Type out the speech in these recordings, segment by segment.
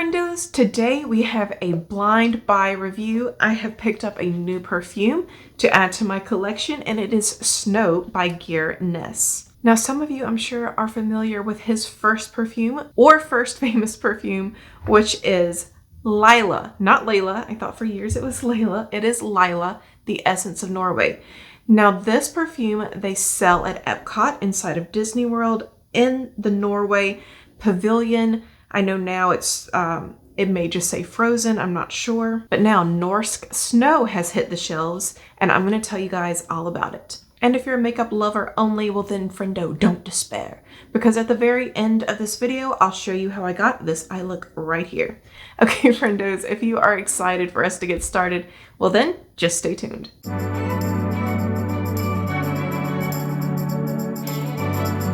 friendos, today we have a blind buy review. I have picked up a new perfume to add to my collection, and it is Snow by Geir Ness. Now some of you I'm sure are familiar with his first perfume or first famous perfume, which is Laila, not Layla. I thought for years it was Laila. It is Laila, the essence of Norway. Now this perfume they sell at Epcot inside of Disney World in the Norway Pavilion. I know now it may just say Frozen, I'm not sure. But now Norsk Snow has hit the shelves, and I'm going to tell you guys all about it. And if you're a makeup lover only, well then friendo, don't despair. Because at the very end of this video, I'll show you how I got this eye look right here. Okay friendos, if you are excited for us to get started, well then, just stay tuned.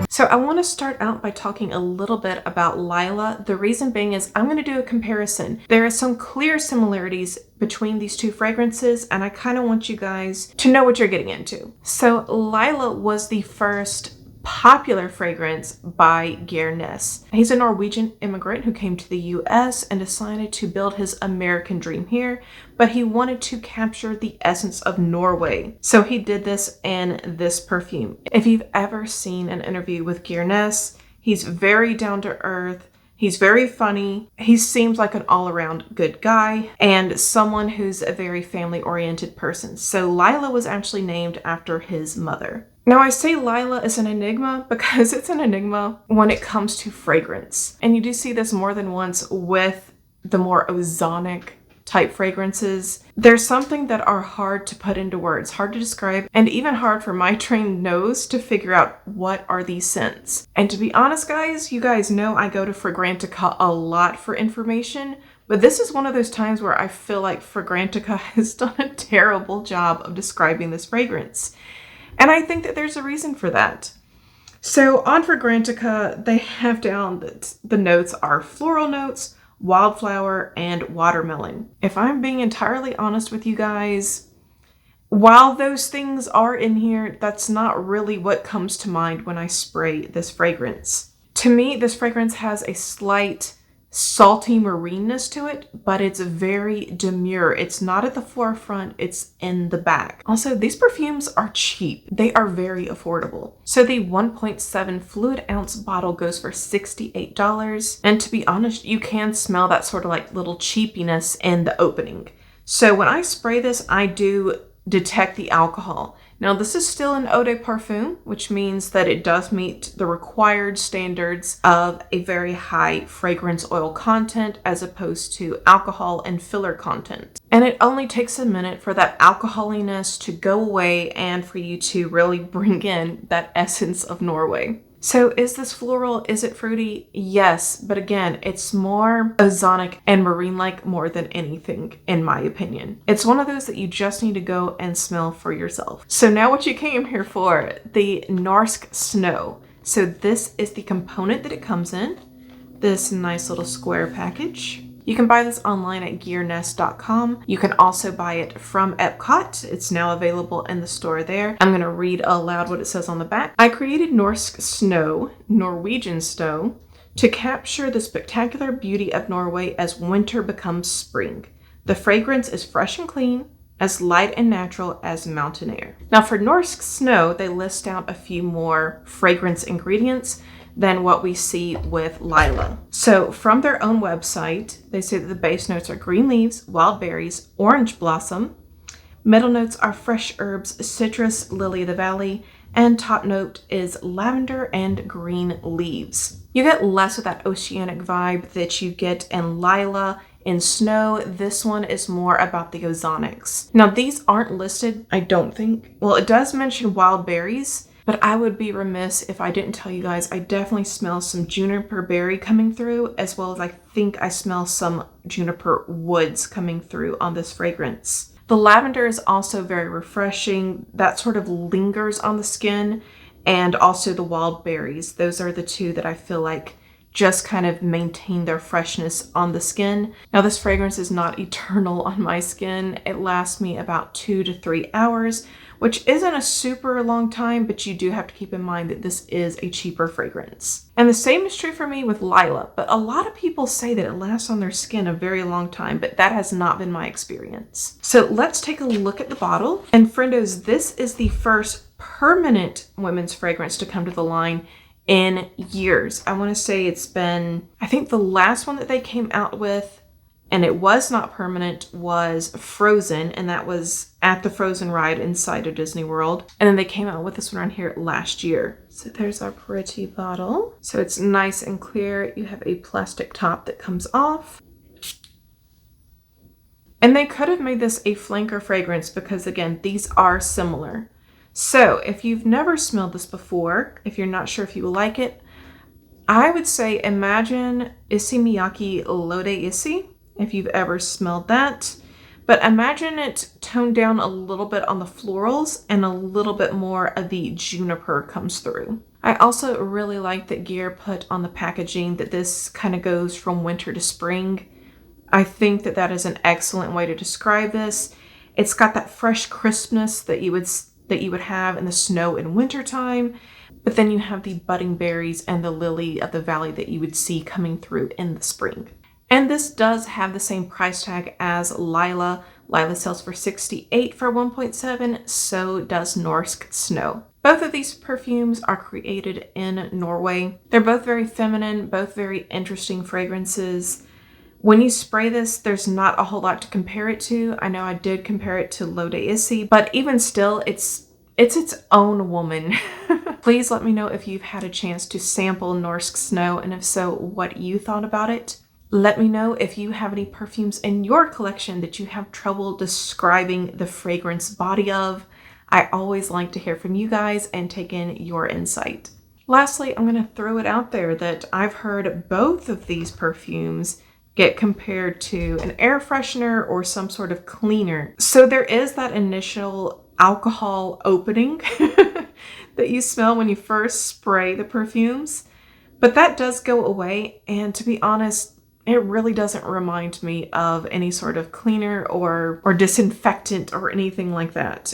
So I want to start out by talking a little bit about Laila. The reason being is I'm going to do a comparison. There are some clear similarities between these two fragrances, and I kind of want you guys to know what you're getting into. So Laila was the first popular fragrance by Geir Ness. He's a Norwegian immigrant who came to the US and decided to build his American dream here, but he wanted to capture the essence of Norway. So he did this in this perfume. If you've ever seen an interview with Geir Ness, he's very down to earth. He's very funny. He seems like an all-around good guy and someone who's a very family-oriented person. So Laila was actually named after his mother. Now I say Laila is an enigma because it's an enigma when it comes to fragrance. And you do see this more than once with the more ozonic type fragrances. There's something that are hard to put into words, hard to describe, and even hard for my trained nose to figure out what are these scents. And to be honest guys, you guys know I go to Fragrantica a lot for information, but this is one of those times where I feel like Fragrantica has done a terrible job of describing this fragrance. And I think that there's a reason for that. So on Fragrantica, they have down that the notes are floral notes, wildflower, and watermelon. If I'm being entirely honest with you guys, while those things are in here, that's not really what comes to mind when I spray this fragrance. To me, this fragrance has a slight salty marineness to it, but it's very demure. It's not at the forefront, it's in the back. Also, these perfumes are cheap. They are very affordable. So the 1.7 fluid ounce bottle goes for $68. And to be honest, you can smell that sort of like little cheapiness in the opening. So when I spray this, I do detect the alcohol. Now this is still an eau de parfum, which means that it does meet the required standards of a very high fragrance oil content as opposed to alcohol and filler content. And it only takes a minute for that alcoholiness to go away and for you to really bring in that essence of Norway. So is this floral? Is it fruity? Yes, but again, it's more ozonic and marine-like more than anything, in my opinion. It's one of those that you just need to go and smell for yourself. So now what you came here for, the Norsk Snow. So this is the component that it comes in, this nice little square package. You can buy this online at geirness.com. You can also buy it from Epcot. It's now available in the store there. I'm going to read aloud what it says on the back. I created Norsk Snow, Norwegian snow, to capture the spectacular beauty of Norway as winter becomes spring. The fragrance is fresh and clean, as light and natural as mountain air. Now for Norsk Snow, they list out a few more fragrance ingredients than what we see with Laila. So from their own website, they say that the base notes are green leaves, wild berries, orange blossom. Middle notes are fresh herbs, citrus, lily of the valley, and top note is lavender and green leaves. You get less of that oceanic vibe that you get in Laila. In Snow, this one is more about the ozonics. Now these aren't listed, I don't think. Well, it does mention wild berries, but I would be remiss if I didn't tell you guys I definitely smell some juniper berry coming through, as well as I think I smell some juniper woods coming through on this fragrance. The lavender is also very refreshing. That sort of lingers on the skin, and also the wild berries. Those are the two that I feel like just kind of maintain their freshness on the skin. Now, this fragrance is not eternal on my skin. It lasts me about 2 to 3 hours, which isn't a super long time, but you do have to keep in mind that this is a cheaper fragrance. And the same is true for me with Laila, but a lot of people say that it lasts on their skin a very long time, but that has not been my experience. So let's take a look at the bottle. And friendos, this is the first permanent women's fragrance to come to the line in years. I want to say it's been, I think the last one that they came out with, and it was not permanent, was Frozen, and that was at the Frozen ride inside of Disney World. And then they came out with this one around here last year. So there's our pretty bottle. So it's nice and clear. You have a plastic top that comes off. And they could have made this a flanker fragrance because, again, these are similar. So if you've never smelled this before, if you're not sure if you will like it, I would say imagine Issey Miyake Lode Issey, if you've ever smelled that. But imagine it toned down a little bit on the florals and a little bit more of the juniper comes through. I also really like that Geir put on the packaging that this kind of goes from winter to spring. I think that that is an excellent way to describe this. It's got that fresh crispness that you would have in the snow in wintertime, but then you have the budding berries and the lily of the valley that you would see coming through in the spring. And this does have the same price tag as Laila. Laila sells for $68 for 1.7, so does Norsk Snow. Both of these perfumes are created in Norway. They're both very feminine, both very interesting fragrances. When you spray this, there's not a whole lot to compare it to. I know I did compare it to Lode Issey, but even still, it's its own woman. Please let me know if you've had a chance to sample Norsk Snow, and if so, what you thought about it. Let me know if you have any perfumes in your collection that you have trouble describing the fragrance body of. I always like to hear from you guys and take in your insight. Lastly, I'm going to throw it out there that I've heard both of these perfumes get compared to an air freshener or some sort of cleaner. So there is that initial alcohol opening that you smell when you first spray the perfumes, but that does go away. And to be honest, it really doesn't remind me of any sort of cleaner or disinfectant or anything like that.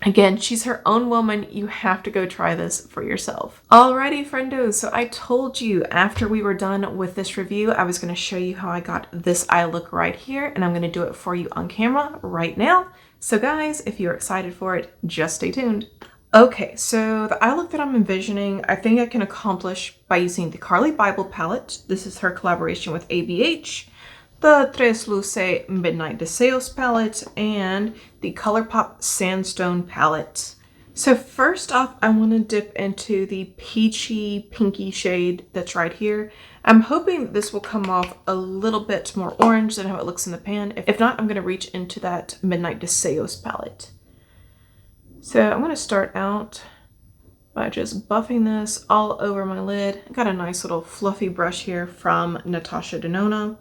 Again, she's her own woman. You have to go try this for yourself. Alrighty, friendos. So I told you after we were done with this review, I was going to show you how I got this eye look right here, and I'm going to do it for you on camera right now. So guys, if you're excited for it, just stay tuned. Okay, so the eye look that I'm envisioning, I think I can accomplish by using the Carly Bible palette. This is her collaboration with ABH. The Tres Luce Midnight Deseos palette, and the ColourPop Sandstone palette. So first off, I want to dip into the peachy pinky shade that's right here. I'm hoping this will come off a little bit more orange than how it looks in the pan. If not, I'm going to reach into that Midnight Deseos palette. So I'm going to start out by just buffing this all over my lid. I got a nice little fluffy brush here from Natasha Denona.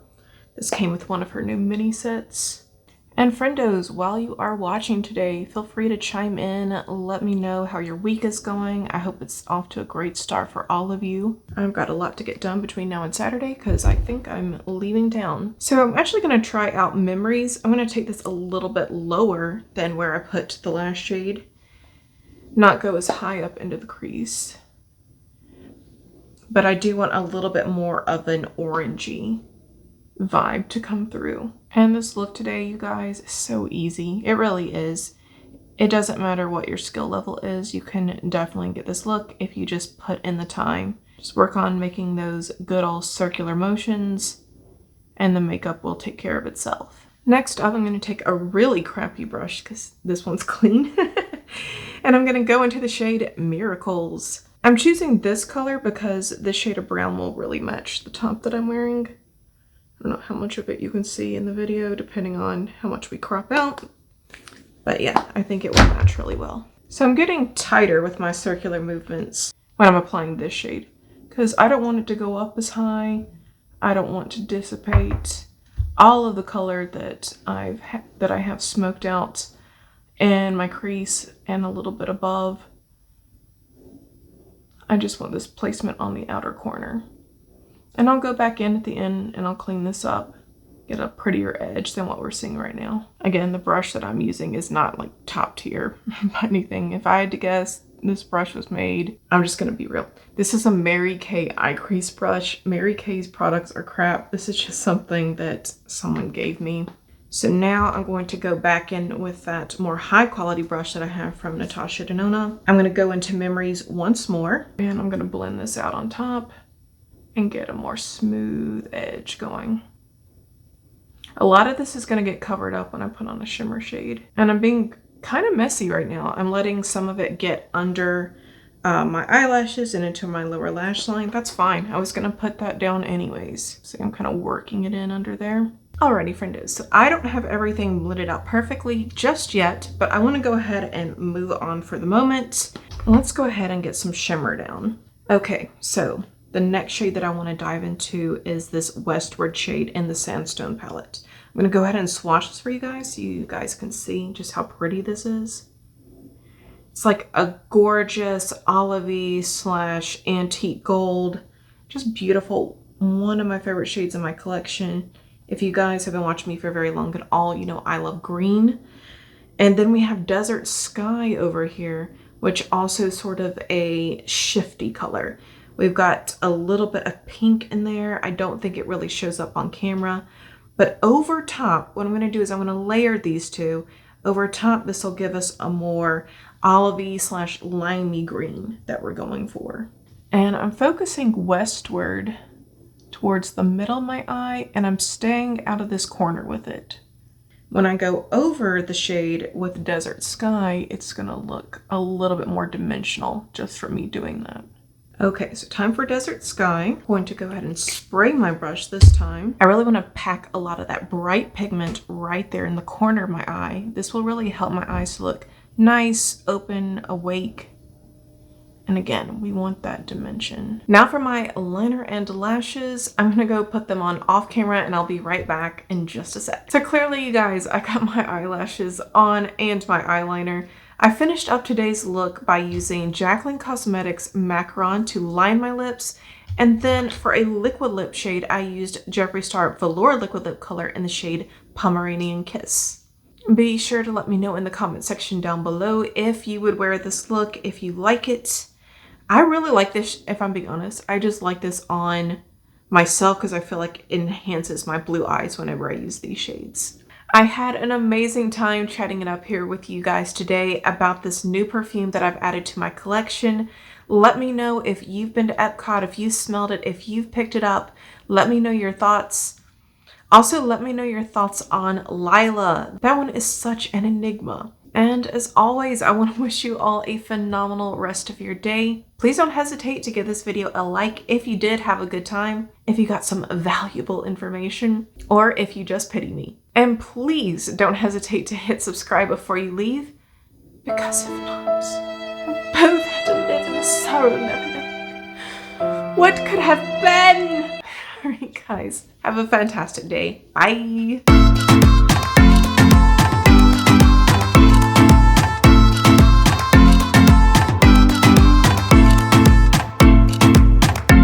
This came with one of her new mini sets. And friendos, while you are watching today, feel free to chime in. Let me know how your week is going. I hope it's off to a great start for all of you. I've got a lot to get done between now and Saturday because I think I'm leaving town. So I'm actually going to try out Memories. I'm going to take this a little bit lower than where I put the last shade. Not go as high up into the crease. But I do want a little bit more of an orangey vibe to come through. And this look today, you guys, is so easy. It really is. It doesn't matter what your skill level is. You can definitely get this look if you just put in the time. Just work on making those good old circular motions and the makeup will take care of itself. Next up, I'm going to take a really crappy brush because this one's clean. And I'm going to go into the shade Miracles. I'm choosing this color because this shade of brown will really match the top that I'm wearing. I don't know how much of it you can see in the video, depending on how much we crop out. But yeah, I think it will match really well. So I'm getting tighter with my circular movements when I'm applying this shade, because I don't want it to go up as high. I don't want to dissipate all of the color that I have smoked out in my crease and a little bit above. I just want this placement on the outer corner. And I'll go back in at the end and I'll clean this up, get a prettier edge than what we're seeing right now. Again, the brush that I'm using is not like top tier by anything. If I had to guess, this brush was made, I'm just gonna be real. This is a Mary Kay eye crease brush. Mary Kay's products are crap. This is just something that someone gave me. So now I'm going to go back in with that more high quality brush that I have from Natasha Denona. I'm gonna go into Memories once more, and I'm gonna blend this out on top and get a more smooth edge going. A lot of this is gonna get covered up when I put on a shimmer shade. And I'm being kind of messy right now. I'm letting some of it get under my eyelashes and into my lower lash line. That's fine. I was gonna put that down anyways. So I'm kind of working it in under there. Alrighty, friendos. So I don't have everything blended out perfectly just yet, but I want to go ahead and move on for the moment. Let's go ahead and get some shimmer down. Okay, so the next shade that I want to dive into is this Westward shade in the Sandstone palette. I'm going to go ahead and swatch this for you guys so you guys can see just how pretty this is. It's like a gorgeous olivey / antique gold. Just beautiful. One of my favorite shades in my collection. If you guys have been watching me for very long at all, you know I love green. And then we have Desert Sky over here, which also sort of a shifty color. We've got a little bit of pink in there. I don't think it really shows up on camera. But over top, what I'm going to do is I'm going to layer these two. Over top, this will give us a more olivey / limey green that we're going for. And I'm focusing westward towards the middle of my eye, and I'm staying out of this corner with it. When I go over the shade with Desert Sky, it's going to look a little bit more dimensional just for me doing that. Okay, so time for Desert Sky. I'm going to go ahead and spray my brush this time. I really want to pack a lot of that bright pigment right there in the corner of my eye. This will really help my eyes to look nice, open, awake. And again, we want that dimension. Now for my liner and lashes, I'm gonna go put them on off camera and I'll be right back in just a sec. So clearly you guys, I got my eyelashes on and my eyeliner. I finished up today's look by using Jaclyn Cosmetics Macaron to line my lips. And then for a liquid lip shade, I used Jeffree Star Velour Liquid Lip Color in the shade Pomeranian Kiss. Be sure to let me know in the comment section down below if you would wear this look, if you like it. I really like this, if I'm being honest. I just like this on myself because I feel like it enhances my blue eyes whenever I use these shades. I had an amazing time chatting it up here with you guys today about this new perfume that I've added to my collection. Let me know if you've been to Epcot, if you smelled it, if you've picked it up. Let me know your thoughts. Also, let me know your thoughts on Laila. That one is such an enigma. And as always, I want to wish you all a phenomenal rest of your day. Please don't hesitate to give this video a like if you did have a good time, if you got some valuable information, or if you just pity me. And please don't hesitate to hit subscribe before you leave, because if not, both had to live in a sorrow never knowing what could have been. Alright guys, have a fantastic day. Bye!